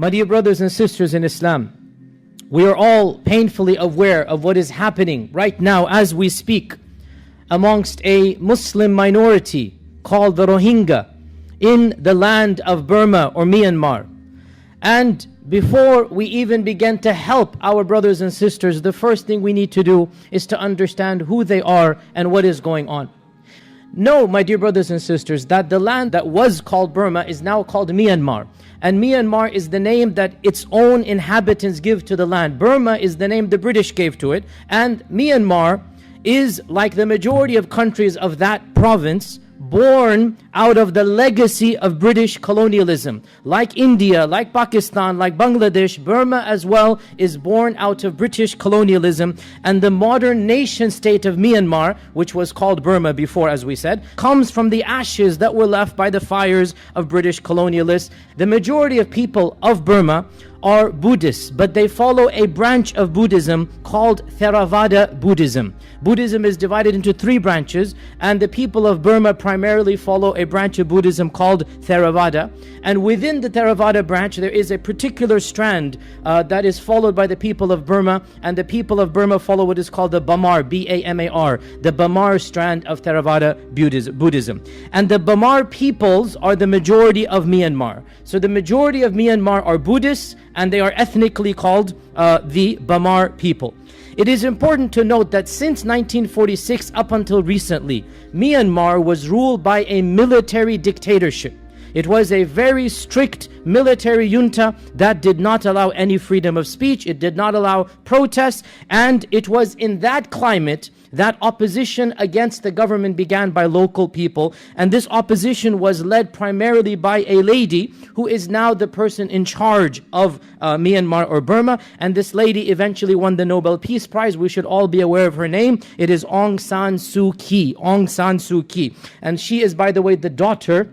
My dear brothers and sisters in Islam, we are all painfully aware of what is happening right now as we speak amongst a Muslim minority called the Rohingya in the land of Burma or Myanmar. And before we even begin to help our brothers and sisters, the first thing we need to do is to understand who they are and what is going on. Know, my dear brothers and sisters, that the land that was called Burma is now called Myanmar. And Myanmar is the name that its own inhabitants give to the land. Burma is the name the British gave to it. And Myanmar is, like the majority of countries of that province, born out of the legacy of British colonialism. Like India, like Pakistan, like Bangladesh, Burma as well is born out of British colonialism. And the modern nation state of Myanmar, which was called Burma before, as we said, comes from the ashes that were left by the fires of British colonialists. The majority of people of Burma are Buddhists, but they follow a branch of Buddhism called Theravada Buddhism. Buddhism is divided into 3 branches, and the people of Burma primarily follow a branch of Buddhism called Theravada. And within the Theravada branch, there is a particular strand that is followed by the people of Burma, and the people of Burma follow what is called the Bamar, B-A-M-A-R, the Bamar strand of Theravada Buddhism. And the Bamar peoples are the majority of Myanmar. So the majority of Myanmar are Buddhists, and they are ethnically called the Bamar people. It is important to note that since 1946 up until recently, Myanmar was ruled by a military dictatorship. It was a very strict military junta that did not allow any freedom of speech. It did not allow protests. And it was in that climate that opposition against the government began by local people. And this opposition was led primarily by a lady who is now the person in charge of Myanmar or Burma. And this lady eventually won the Nobel Peace Prize. We should all be aware of her name. It is Aung San Suu Kyi. Aung San Suu Kyi. And she is, by the way, the daughter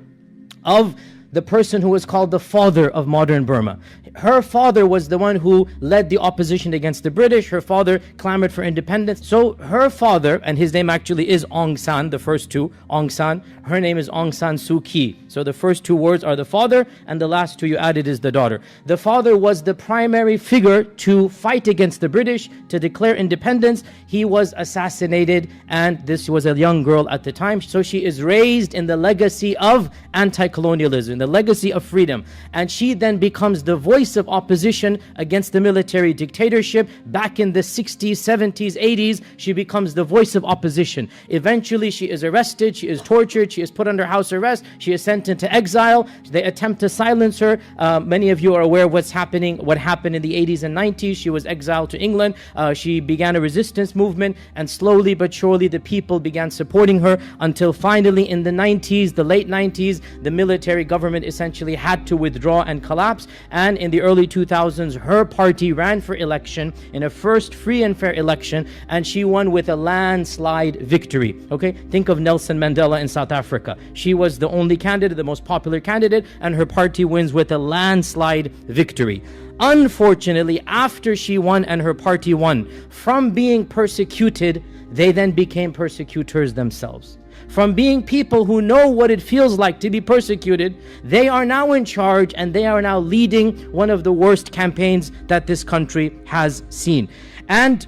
of the person who was called the father of modern Burma. Her father was the one who led the opposition against the British. Her father clamored for independence. So her father, and his name actually is Aung San, the first two, Aung San. Her name is Aung San Suu Kyi. So the first 2 words are the father, and the last 2 you added is the daughter. The father was the primary figure to fight against the British, to declare independence. He was assassinated, and this was a young girl at the time. So she is raised in the legacy of anti-colonialism, the legacy of freedom. And she then becomes the voice of opposition against the military dictatorship. Back in the 60s, 70s, 80s, she becomes the voice of opposition. Eventually, she is arrested, she is tortured, she is put under house arrest, she is sent into exile. They attempt to silence her. Many of you are aware of what happened in the 80s and 90s. She was exiled to England. She began a resistance movement, and slowly but surely the people began supporting her until finally in the 90s, the late 90s, the military government essentially had to withdraw and collapse. And in the early 2000s, her party ran for election in a first free and fair election, and she won with a landslide victory. Okay, think of Nelson Mandela in South Africa. She was the only candidate, the most popular candidate, and her party wins with a landslide victory. Unfortunately, after she won and her party won, from being persecuted, they then became persecutors themselves. From being people who know what it feels like to be persecuted, they are now in charge, and they are now leading one of the worst campaigns that this country has seen. And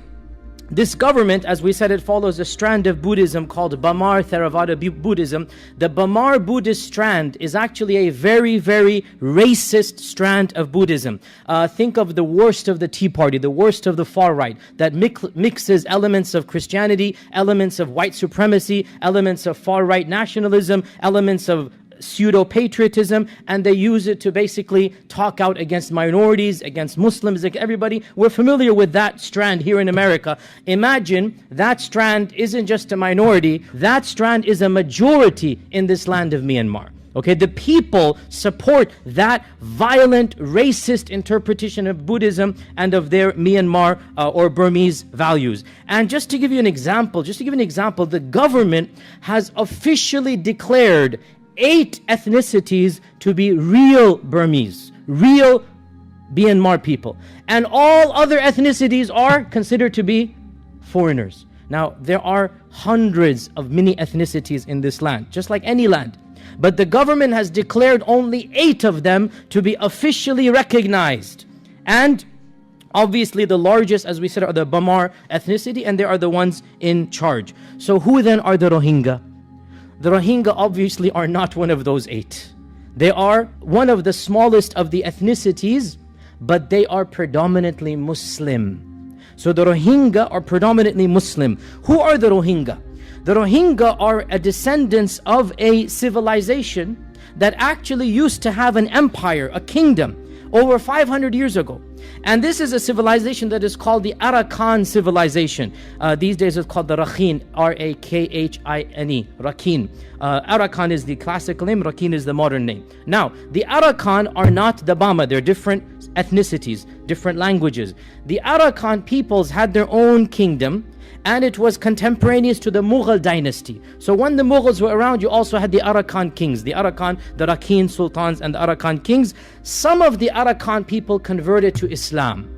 this government, as we said, it follows a strand of Buddhism called Bamar Theravada Buddhism. The Bamar Buddhist strand is actually a very, very racist strand of Buddhism. Think of the worst of the Tea Party, the worst of the far right, that mixes elements of Christianity, elements of white supremacy, elements of far right nationalism, elements of pseudo-patriotism, and they use it to basically talk out against minorities, against Muslims, like everybody. We're familiar with that strand here in America. Imagine that strand isn't just a minority, that strand is a majority in this land of Myanmar. Okay, the people support that violent, racist interpretation of Buddhism and of their Myanmar or Burmese values. And just to give you an example, the government has officially declared 8 ethnicities to be real Burmese, real Myanmar people. And all other ethnicities are considered to be foreigners. Now, there are hundreds of mini ethnicities in this land, just like any land. But the government has declared only 8 of them to be officially recognized. And obviously the largest, as we said, are the Burma ethnicity, and they are the ones in charge. So who then are the Rohingya? The Rohingya obviously are not one of those 8. They are one of the smallest of the ethnicities, but they are predominantly Muslim. So the Rohingya are predominantly Muslim. Who are the Rohingya? The Rohingya are a descendants of a civilization that actually used to have an empire, a kingdom, over 500 years ago. And this is a civilization that is called the Arakan civilization. These days it's called the Rakhine, R-A-K-H-I-N-E, Rakhine. Arakan is the classical name, Rakhine is the modern name. Now, the Arakan are not the Bama, they're different ethnicities, different languages. The Arakan peoples had their own kingdom, and it was contemporaneous to the Mughal dynasty. So when the Mughals were around, you also had the Arakan kings, the Rakhine sultans and the Arakan kings. Some of the Arakan people converted to Islam.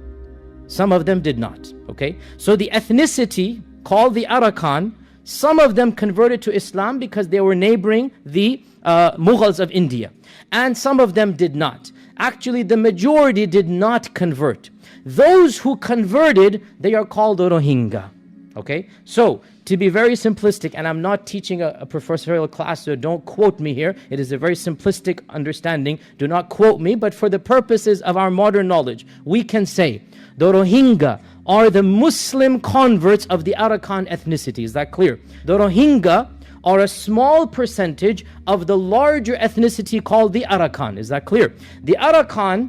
Some of them did not, okay? So the ethnicity called the Arakan, some of them converted to Islam because they were neighboring the Mughals of India. And some of them did not. Actually, the majority did not convert. Those who converted, they are called the Rohingya. Okay, so to be very simplistic, and I'm not teaching a professorial class, so don't quote me here. It is a very simplistic understanding. Do not quote me, but for the purposes of our modern knowledge, we can say the Rohingya are the Muslim converts of the Arakan ethnicity. Is that clear? The Rohingya are a small percentage of the larger ethnicity called the Arakan. Is that clear? The Arakan,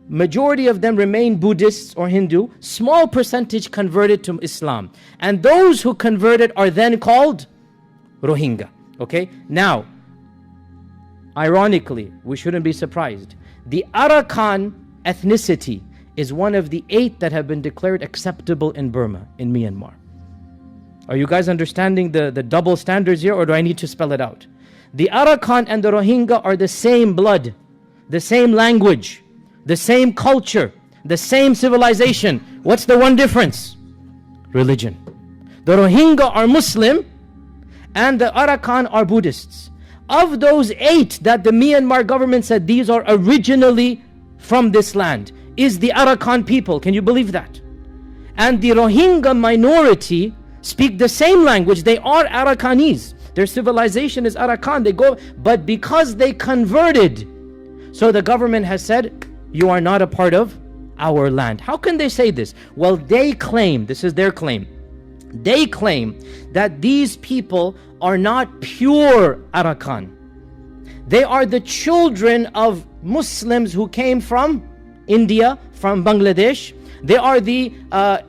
majority of them remain Buddhists or Hindu. Small percentage converted to Islam. And those who converted are then called Rohingya. Okay? Now, ironically, we shouldn't be surprised. The Arakan ethnicity is one of the 8 that have been declared acceptable in Burma, in Myanmar. Are you guys understanding the double standards here, or do I need to spell it out? The Arakan and the Rohingya are the same blood, the same language, the same culture, the same civilization. What's the one difference? Religion. The Rohingya are Muslim and the Arakan are Buddhists. Of those 8 that the Myanmar government said these are originally from this land, is the Arakan people. Can you believe that? And the Rohingya minority speak the same language. They are Arakanese. Their civilization is Arakan. They go, but because they converted, so the government has said, you are not a part of our land. How can they say this? Well, they claim, this is their claim, they claim that these people are not pure Arakan. They are the children of Muslims who came from India, from Bangladesh. They are the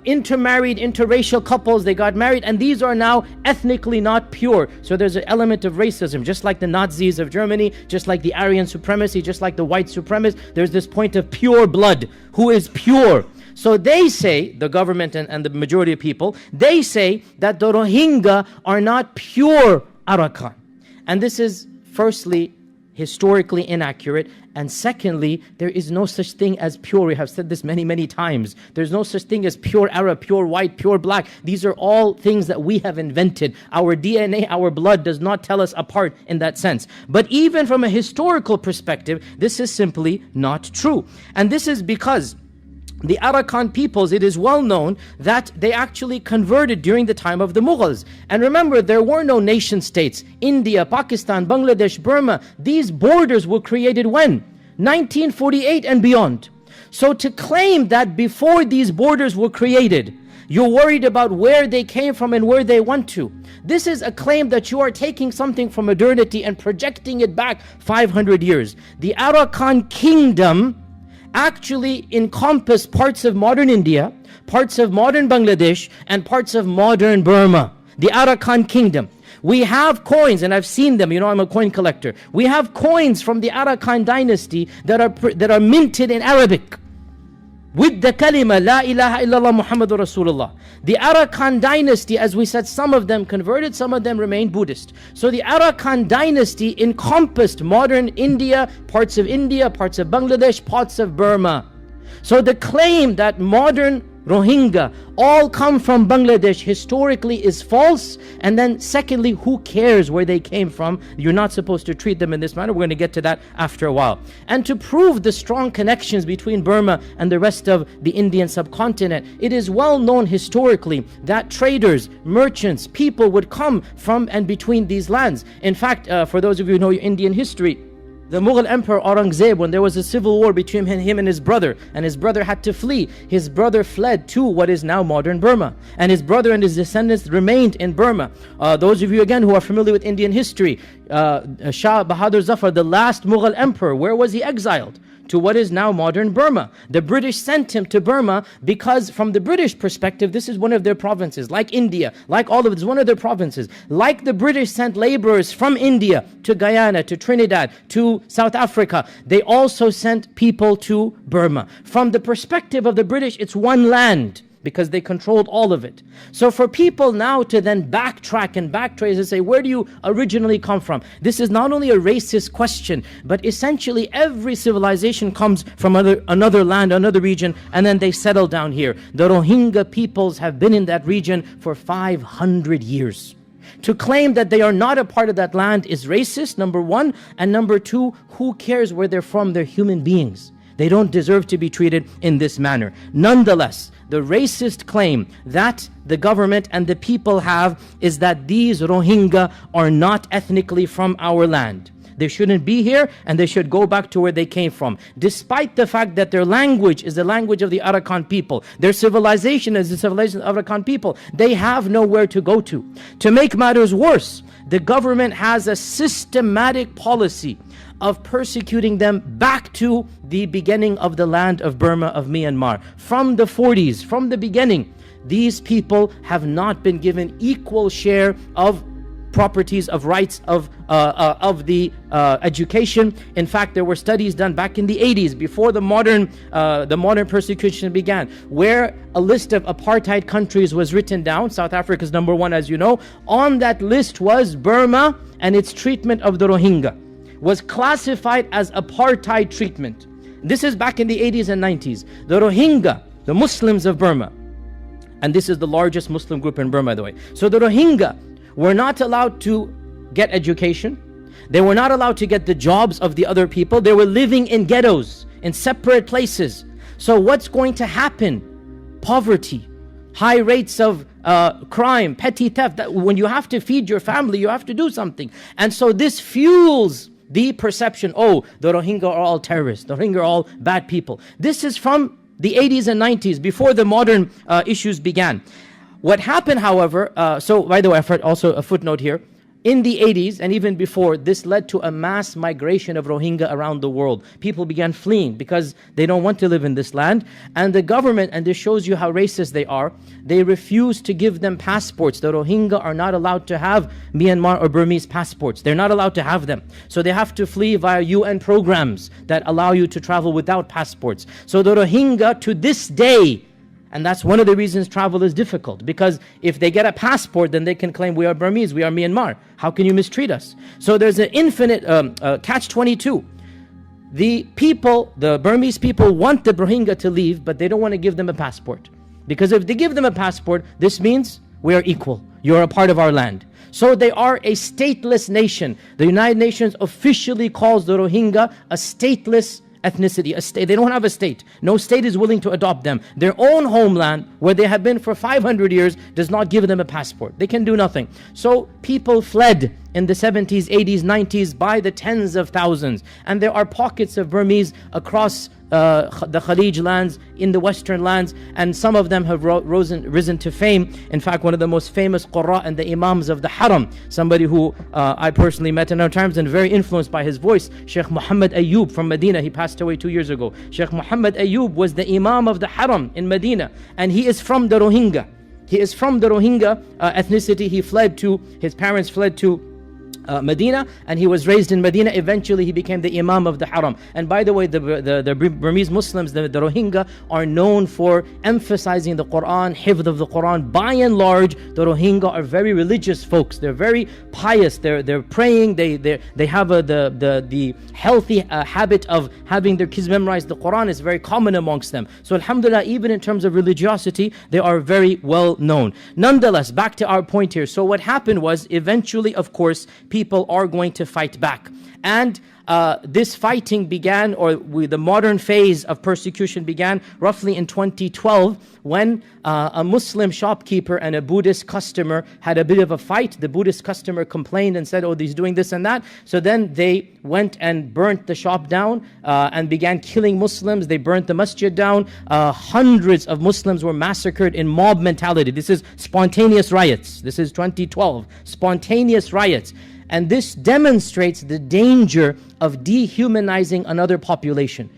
intermarried, interracial couples. They got married, and these are now ethnically not pure. So there's an element of racism, just like the Nazis of Germany, just like the Aryan supremacy, just like the white supremacists. There's this point of pure blood. Who is pure? So they say, the government and the majority of people, they say that the Rohingya are not pure Arakan. And this is, firstly, historically inaccurate, and secondly, there is no such thing as pure. We have said this many, many times. There's no such thing as pure Arab, pure white, pure black. These are all things that we have invented. Our DNA, our blood does not tell us apart in that sense. But even from a historical perspective, this is simply not true. And this is because the Arakan peoples, it is well known that they actually converted during the time of the Mughals. And remember, there were no nation states. India, Pakistan, Bangladesh, Burma, these borders were created when? 1948 and beyond. So to claim that before these borders were created, you're worried about where they came from and where they went to, this is a claim that you are taking something from modernity and projecting it back 500 years. The Arakan kingdom actually encompass parts of modern India, parts of modern Bangladesh, and parts of modern Burma. The Arakan kingdom. We have coins, and I've seen them. You know, I'm a coin collector. We have coins from the Arakan dynasty that are minted in Arabic with the kalima La ilaha illallah Muhammadur Rasulullah. The Arakan dynasty, as we said, some of them converted, some of them remained Buddhist. So the Arakan dynasty encompassed modern India, parts of Bangladesh, parts of Burma. So the claim that modern Rohingya, all come from Bangladesh historically is false. And then secondly, who cares where they came from? You're not supposed to treat them in this manner. We're going to get to that after a while. And to prove the strong connections between Burma and the rest of the Indian subcontinent, it is well known historically that traders, merchants, people would come from and between these lands. In fact, for those of you who know your Indian history, the Mughal Emperor Aurangzeb, when there was a civil war between him and his brother had to flee, his brother fled to what is now modern Burma, and his brother and his descendants remained in Burma. Those of you again who are familiar with Indian history, Shah Bahadur Zafar, the last Mughal emperor, where was he exiled? To what is now modern Burma. The British sent him to Burma because from the British perspective, this is one of their provinces, like India, like all of it is one of their provinces. Like the British sent laborers from India to Guyana, to Trinidad, to South Africa, they also sent people to Burma. From the perspective of the British, it's one land, because they controlled all of it. So for people now to then backtrack and backtrace and say, where do you originally come from? This is not only a racist question, but essentially every civilization comes from another land, another region, and then they settle down here. The Rohingya peoples have been in that region for 500 years. To claim that they are not a part of that land is racist, number one. And number two, who cares where they're from? They're human beings. They don't deserve to be treated in this manner. Nonetheless, the racist claim that the government and the people have is that these Rohingya are not ethnically from our land. They shouldn't be here and they should go back to where they came from. Despite the fact that their language is the language of the Arakan people, their civilization is the civilization of the Arakan people, they have nowhere to go to. To make matters worse, the government has a systematic policy of persecuting them back to the beginning of the land of Burma, of Myanmar. From the 40s, from the beginning, these people have not been given equal share of properties, of rights, of the education. In fact, there were studies done back in the 80s, before the modern persecution began, where a list of apartheid countries was written down. South Africa is number one, as you know. On that list was Burma, and its treatment of the Rohingya was classified as apartheid treatment. This is back in the 80s and 90s. The Rohingya, the Muslims of Burma, and this is the largest Muslim group in Burma, by the way. So the Rohingya were not allowed to get education. They were not allowed to get the jobs of the other people. They were living in ghettos, in separate places. So what's going to happen? Poverty, high rates of crime, petty theft. When you have to feed your family, you have to do something. And so this fuels the perception, oh, the Rohingya are all terrorists, the Rohingya are all bad people. This is from the 80s and 90s, before the modern issues began. What happened, however, so by the way, also a footnote here, in the 80s and even before, this led to a mass migration of Rohingya around the world. People began fleeing because they don't want to live in this land. And the government, and this shows you how racist they are, they refuse to give them passports. The Rohingya are not allowed to have Myanmar or Burmese passports. They're not allowed to have them. So they have to flee via UN programs that allow you to travel without passports. So the Rohingya, to this day, and that's one of the reasons travel is difficult, because if they get a passport, then they can claim we are Burmese, we are Myanmar. How can you mistreat us? So there's an infinite catch-22. The people, the Burmese people, want the Rohingya to leave, but they don't want to give them a passport. Because if they give them a passport, this means we are equal. You're a part of our land. So they are a stateless nation. The United Nations officially calls the Rohingya a stateless ethnicity, a state. They don't have a state. No state is willing to adopt them. Their own homeland, where they have been for 500 years, does not give them a passport. They can do nothing. So people fled in the 70s, 80s, 90s by the tens of thousands. And there are pockets of Burmese across the Khalij lands, in the Western lands, and some of them have risen to fame. In fact, one of the most famous Qurra and the Imams of the Haram, somebody who I personally met a number of times and very influenced by his voice, Sheikh Muhammad Ayyub from Medina. He passed away 2 years ago. Sheikh Muhammad Ayyub was the Imam of the Haram in Medina, and he is from the Rohingya. He is from the Rohingya ethnicity. He fled to, his parents fled to Medina, and he was raised in Medina. Eventually he became the Imam of the Haram. And by the way, the Burmese Muslims, the Rohingya, are known for emphasizing the Quran, hifd of the Quran. By and large, the Rohingya are very religious folks. They're very pious. They're praying. They have the healthy habit of having their kids memorize the Quran is very common amongst them. So alhamdulillah, even in terms of religiosity, they are very well known. Nonetheless, back to our point here. So what happened was, eventually, of course, people are going to fight back. And this fighting began, or the modern phase of persecution began roughly in 2012, when a Muslim shopkeeper and a Buddhist customer had a bit of a fight. The Buddhist customer complained and said, oh, he's doing this and that. So then they went and burnt the shop down and began killing Muslims. They burnt the masjid down. Hundreds of Muslims were massacred in mob mentality. This is spontaneous riots. This is 2012. Spontaneous riots. And this demonstrates the danger of dehumanizing another population.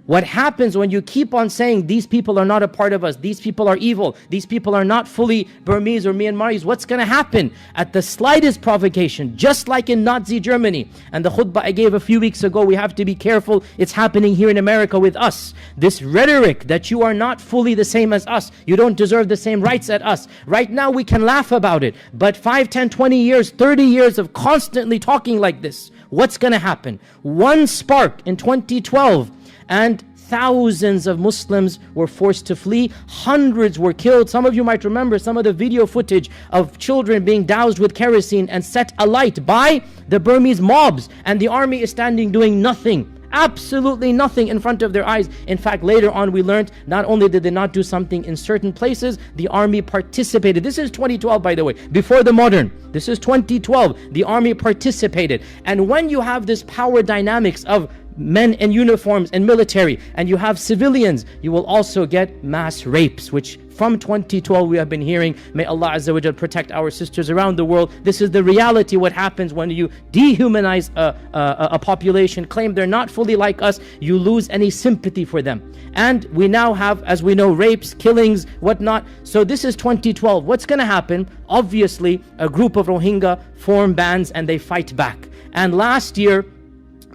What happens when you keep on saying these people are not a part of us, these people are evil, these people are not fully Burmese or Myanmaris, what's going to happen? At the slightest provocation, just like in Nazi Germany, and the khutbah I gave a few weeks ago, we have to be careful, it's happening here in America with us. This rhetoric that you are not fully the same as us, you don't deserve the same rights as us. Right now we can laugh about it, but 5, 10, 20 years, 30 years of constantly talking like this, what's going to happen? One spark in 2012, and thousands of Muslims were forced to flee. Hundreds were killed. Some of you might remember some of the video footage of children being doused with kerosene and set alight by the Burmese mobs. And the army is standing doing nothing. Absolutely nothing in front of their eyes. In fact, later on we learned not only did they not do something in certain places, the army participated. This is 2012, by the way, before the modern. This is 2012. The army participated. And when you have this power dynamics of men in uniforms and military, and you have civilians, you will also get mass rapes, which from 2012 we have been hearing. May Allah Azza wa Jal protect our sisters around the world. This is the reality, what happens when you dehumanize a population, claim they're not fully like us, you lose any sympathy for them. And we now have, as we know, rapes, killings, whatnot. So this is 2012. What's going to happen? Obviously, a group of Rohingya form bands and they fight back. And last year,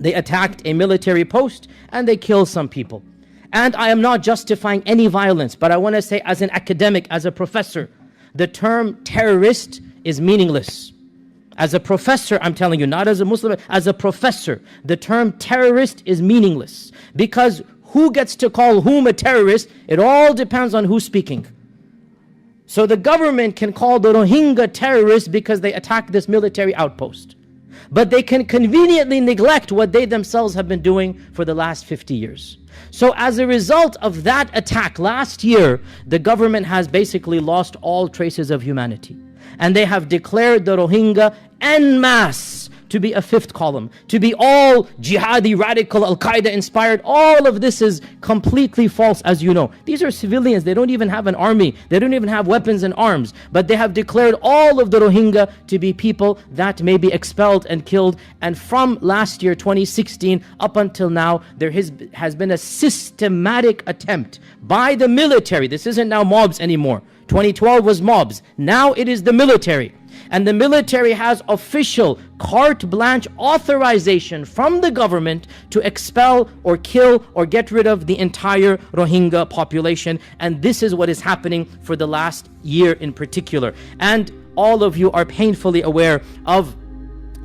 they attacked a military post and they killed some people. And I am not justifying any violence, but I want to say, as an academic, as a professor, the term terrorist is meaningless. As a professor, I'm telling you, not as a Muslim, as a professor, the term terrorist is meaningless. Because who gets to call whom a terrorist? It all depends on who's speaking. So the government can call the Rohingya terrorists because they attacked this military outpost. But they can conveniently neglect what they themselves have been doing for the last 50 years. So as a result of that attack last year, the government has basically lost all traces of humanity. And they have declared the Rohingya en masse to be a fifth column, to be all jihadi, radical, Al-Qaeda inspired. All of this is completely false, as you know. These are civilians. They don't even have an army. They don't even have weapons and arms. But they have declared all of the Rohingya to be people that may be expelled and killed. And from last year, 2016, up until now, there has been a systematic attempt by the military. This isn't now mobs anymore. 2012 was mobs. Now it is the military. And the military has official carte blanche authorization from the government to expel or kill or get rid of the entire Rohingya population. And this is what is happening for the last year in particular. And all of you are painfully aware of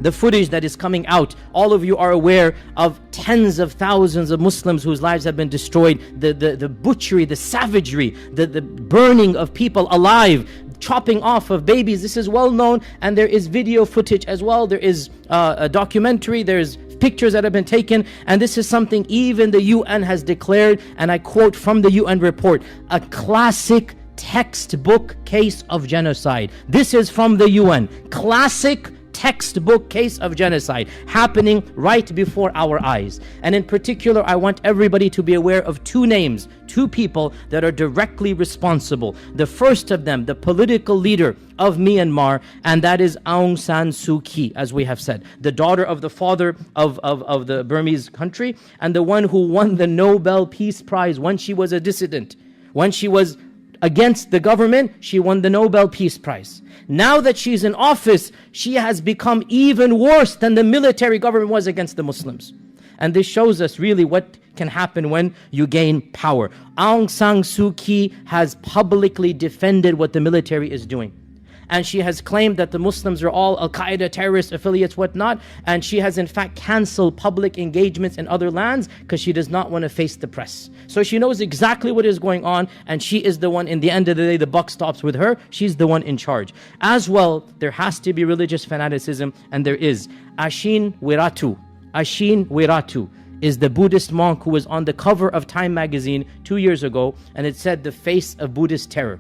the footage that is coming out. All of you are aware of tens of thousands of Muslims whose lives have been destroyed, the butchery, the savagery, the burning of people alive, chopping off of babies. This is well known, and there is video footage as well. There is a documentary, there's pictures that have been taken, and this is something even the UN has declared, and I quote from the UN report, a classic textbook case of genocide. This is from the UN. Classic textbook case of genocide happening right before our eyes. And in particular, I want everybody to be aware of two names, two people that are directly responsible. The first of them, the political leader of Myanmar, and that is Aung San Suu Kyi, as we have said, the daughter of the father of the Burmese country, and the one who won the Nobel Peace Prize when she was a dissident, when she was against the government, she won the Nobel Peace Prize. Now that she's in office, she has become even worse than the military government was against the Muslims. And this shows us really what can happen when you gain power. Aung San Suu Kyi has publicly defended what the military is doing. And she has claimed that the Muslims are all Al-Qaeda terrorist affiliates, whatnot. And she has in fact cancelled public engagements in other lands because she does not want to face the press. So she knows exactly what is going on, and she is the one, in the end of the day, the buck stops with her. She's the one in charge. As well, there has to be religious fanaticism, and there is. Ashin Wiratu is the Buddhist monk who was on the cover of Time magazine 2 years ago, and it said the face of Buddhist terror.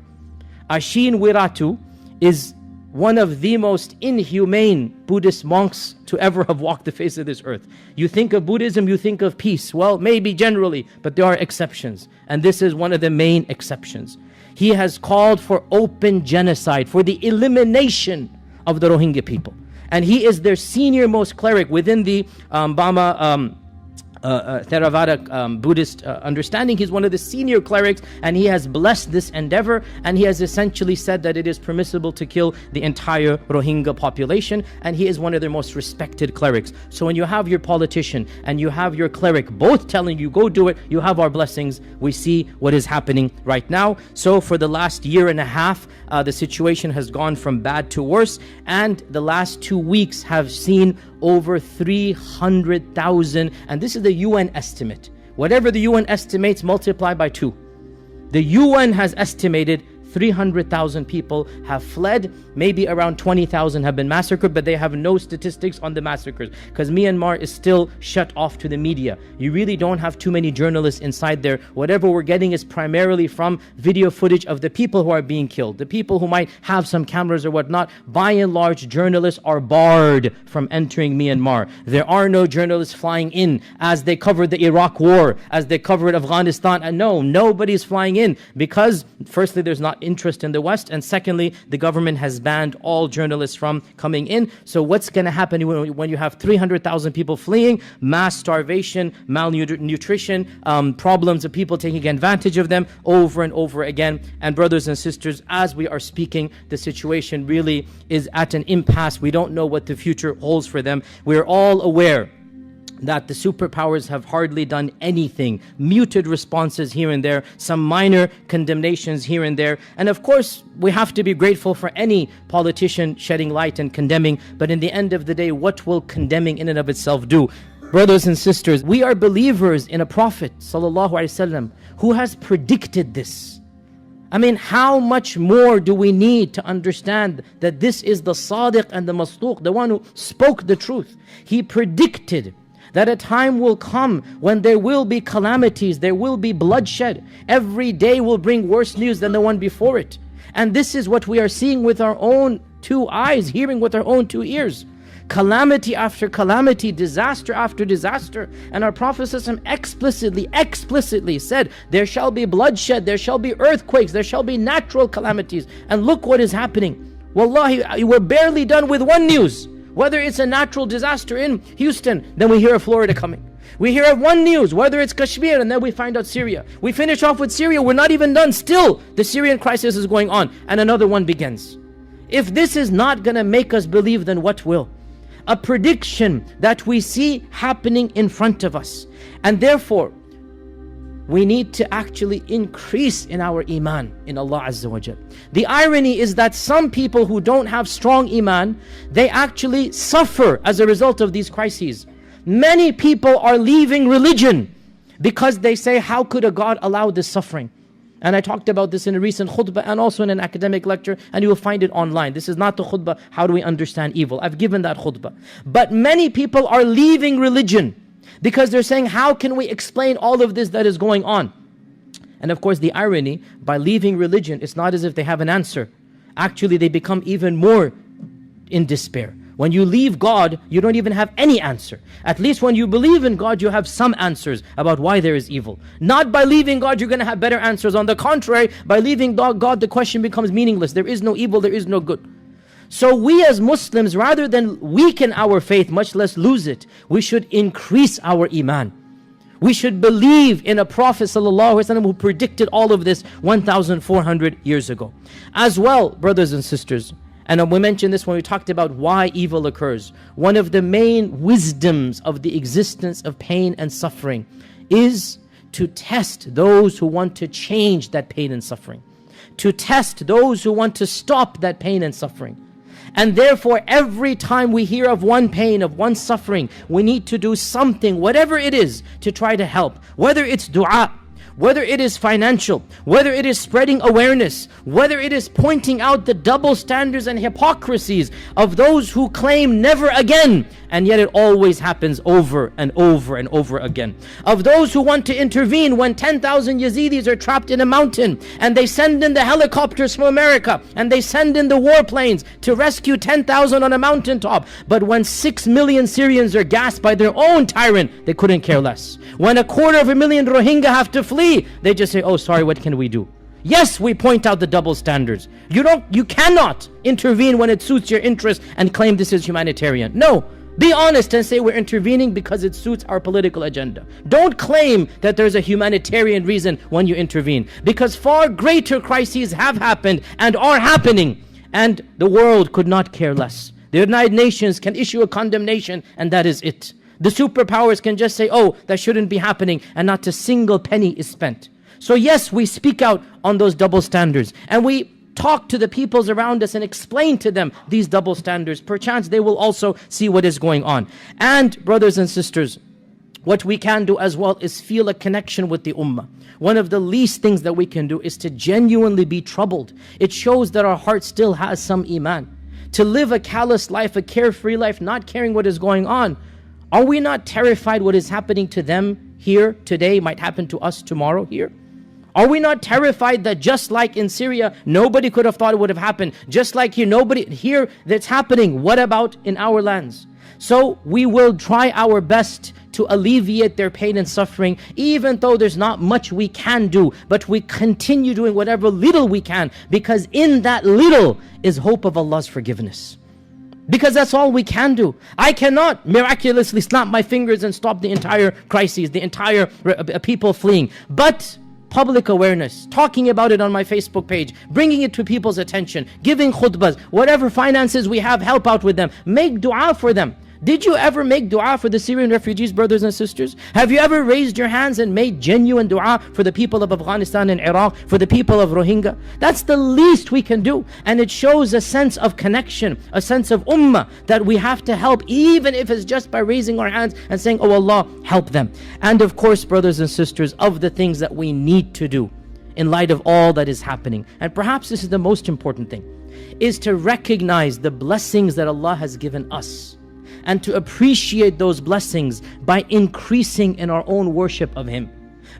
Ashin Wiratu is one of the most inhumane Buddhist monks to ever have walked the face of this earth. You think of Buddhism, you think of peace. Well, maybe generally, but there are exceptions. And this is one of the main exceptions. He has called for open genocide, for the elimination of the Rohingya people. And he is their senior most cleric within the Burma Theravada Buddhist understanding. He's one of the senior clerics, and he has blessed this endeavor, and he has essentially said that it is permissible to kill the entire Rohingya population, and he is one of their most respected clerics. So when you have your politician and you have your cleric both telling you, go do it, you have our blessings, we see what is happening right now. So for the last year and a half, the situation has gone from bad to worse, and the last 2 weeks have seen over 300,000, and this is the UN estimate. Whatever the UN estimates, multiply by 2. The UN has estimated 300,000 people have fled. Maybe around 20,000 have been massacred, but they have no statistics on the massacres because Myanmar is still shut off to the media. You really don't have too many journalists inside there. Whatever we're getting is primarily from video footage of the people who are being killed, the people who might have some cameras or whatnot. By and large, journalists are barred from entering Myanmar. There are no journalists flying in as they covered the Iraq war, as they covered Afghanistan. And no, nobody's flying in because firstly, there's not interest in the West, and secondly, the government has banned all journalists from coming in. So what's going to happen when you have 300,000 people fleeing? Mass starvation, malnutrition, problems of people taking advantage of them over and over again. And brothers and sisters, as we are speaking, the situation really is at an impasse. We don't know what the future holds for them. We're all aware that the superpowers have hardly done anything. Muted responses here and there, some minor condemnations here and there. And of course, we have to be grateful for any politician shedding light and condemning. But in the end of the day, what will condemning in and of itself do? Brothers and sisters, we are believers in a Prophet ﷺ who has predicted this. I mean, how much more do we need to understand that this is the Sadiq and the Masduq, the one who spoke the truth? He predicted that a time will come when there will be calamities, there will be bloodshed. Every day will bring worse news than the one before it. And this is what we are seeing with our own 2 eyes, hearing with our own 2 ears. Calamity after calamity, disaster after disaster. And our Prophet ﷺ explicitly said, there shall be bloodshed, there shall be earthquakes, there shall be natural calamities. And look what is happening. Wallahi, we're barely done with one news. Whether it's a natural disaster in Houston, then we hear of Florida coming. We hear of one news, whether it's Kashmir, and then we find out Syria. We finish off with Syria, we're not even done. Still, the Syrian crisis is going on, and another one begins. If this is not going to make us believe, then what will? A prediction that we see happening in front of us. And therefore, we need to actually increase in our iman in Allah Azza wa Jal. The irony is that some people who don't have strong iman, they actually suffer as a result of these crises. Many people are leaving religion because they say, how could a God allow this suffering? And I talked about this in a recent khutbah and also in an academic lecture, and you will find it online. This is not the khutbah, how do we understand evil? I've given that khutbah. But many people are leaving religion because they're saying, how can we explain all of this that is going on? And of course, the irony, by leaving religion, it's not as if they have an answer. Actually, they become even more in despair. When you leave God, you don't even have any answer. At least when you believe in God, you have some answers about why there is evil. Not by leaving God, you're going to have better answers. On the contrary, by leaving God, the question becomes meaningless. There is no evil, there is no good. So we as Muslims, rather than weaken our faith, much less lose it, we should increase our iman. We should believe in a Prophet ﷺ who predicted all of this 1,400 years ago. As well, brothers and sisters, and we mentioned this when we talked about why evil occurs. One of the main wisdoms of the existence of pain and suffering is to test those who want to change that pain and suffering. To test those who want to stop that pain and suffering. And therefore, every time we hear of one pain, of one suffering, we need to do something, whatever it is, to try to help. Whether it's dua, whether it is financial, whether it is spreading awareness, whether it is pointing out the double standards and hypocrisies of those who claim never again, and yet it always happens over and over and over again. Of those who want to intervene when 10,000 Yazidis are trapped in a mountain, and they send in the helicopters from America, and they send in the warplanes to rescue 10,000 on a mountaintop. But when 6 million Syrians are gassed by their own tyrant, they couldn't care less. When 250,000 Rohingya have to flee, they just say, oh sorry, what can we do? Yes, we point out the double standards. You cannot intervene when it suits your interest and claim this is humanitarian. No, be honest and say we're intervening because it suits our political agenda. Don't claim that there's a humanitarian reason when you intervene, because far greater crises have happened and are happening, and the world could not care less. The United Nations can issue a condemnation and that is it. The superpowers can just say, oh, that shouldn't be happening, and not a single penny is spent. So yes, we speak out on those double standards, and we talk to the peoples around us and explain to them these double standards. Perchance they will also see what is going on. And brothers and sisters, what we can do as well is feel a connection with the ummah. One of the least things that we can do is to genuinely be troubled. It shows that our heart still has some iman. To live a callous life, a carefree life, not caring what is going on. Are we not terrified what is happening to them here today might happen to us tomorrow here? Are we not terrified that just like in Syria, nobody could have thought it would have happened? Just like here, nobody here that's happening. What about in our lands? So we will try our best to alleviate their pain and suffering, even though there's not much we can do, but we continue doing whatever little we can, because in that little is hope of Allah's forgiveness. Because that's all we can do. I cannot miraculously snap my fingers and stop the entire crises, the entire people fleeing. But public awareness, talking about it on my Facebook page, bringing it to people's attention, giving khutbahs, whatever finances we have, help out with them. Make dua for them. Did you ever make dua for the Syrian refugees, brothers and sisters? Have you ever raised your hands and made genuine dua for the people of Afghanistan and Iraq, for the people of Rohingya? That's the least we can do. And it shows a sense of connection, a sense of ummah, that we have to help, even if it's just by raising our hands and saying, oh Allah, help them. And of course, brothers and sisters, of the things that we need to do in light of all that is happening, and perhaps this is the most important thing, is to recognize the blessings that Allah has given us, and to appreciate those blessings by increasing in our own worship of Him.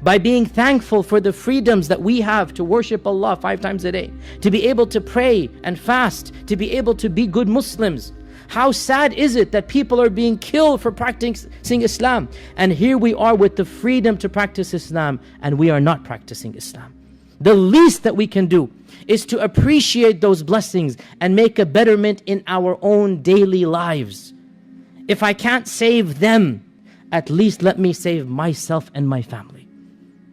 By being thankful for the freedoms that we have to worship Allah 5 times a day, to be able to pray and fast, to be able to be good Muslims. How sad is it that people are being killed for practicing Islam, and here we are with the freedom to practice Islam, and we are not practicing Islam. The least that we can do is to appreciate those blessings and make a betterment in our own daily lives. If I can't save them, at least let me save myself and my family.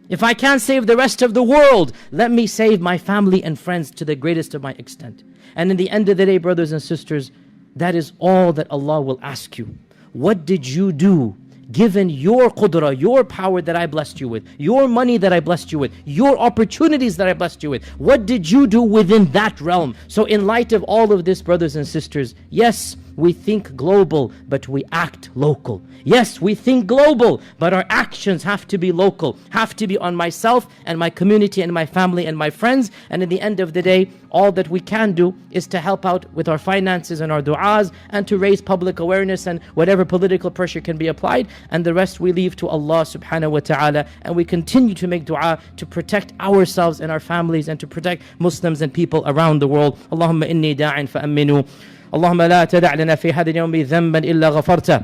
If I can't save the rest of the world, let me save my family and friends to the greatest of my extent. And in the end of the day, brothers and sisters, that is all that Allah will ask you. What did you do given your qudra, your power that I blessed you with, your money that I blessed you with, your opportunities that I blessed you with? What did you do within that realm? So in light of all of this, brothers and sisters, yes, we think global, but we act local. Yes, we think global, but our actions have to be local, have to be on myself and my community and my family and my friends. And at the end of the day, all that we can do is to help out with our finances and our du'as, and to raise public awareness and whatever political pressure can be applied. And the rest we leave to Allah subhanahu wa ta'ala. And we continue to make dua to protect ourselves and our families, and to protect Muslims and people around the world. Allahumma inni da'in fa'amminu. اللهم لا تدع لنا في هذا اليوم ذنبا إلا غفرته،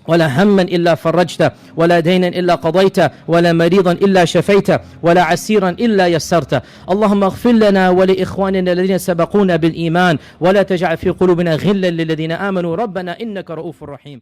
ولا هما إلا فرجته، ولا دينا إلا قضيته، ولا مريضا إلا شفيته، ولا عسيرا إلا يسرته. اللهم اغفر لنا ولإخواننا الذين سبقونا بالإيمان، ولا تجعل في قلوبنا غلا للذين آمنوا ربنا إنك رؤوف رحيم.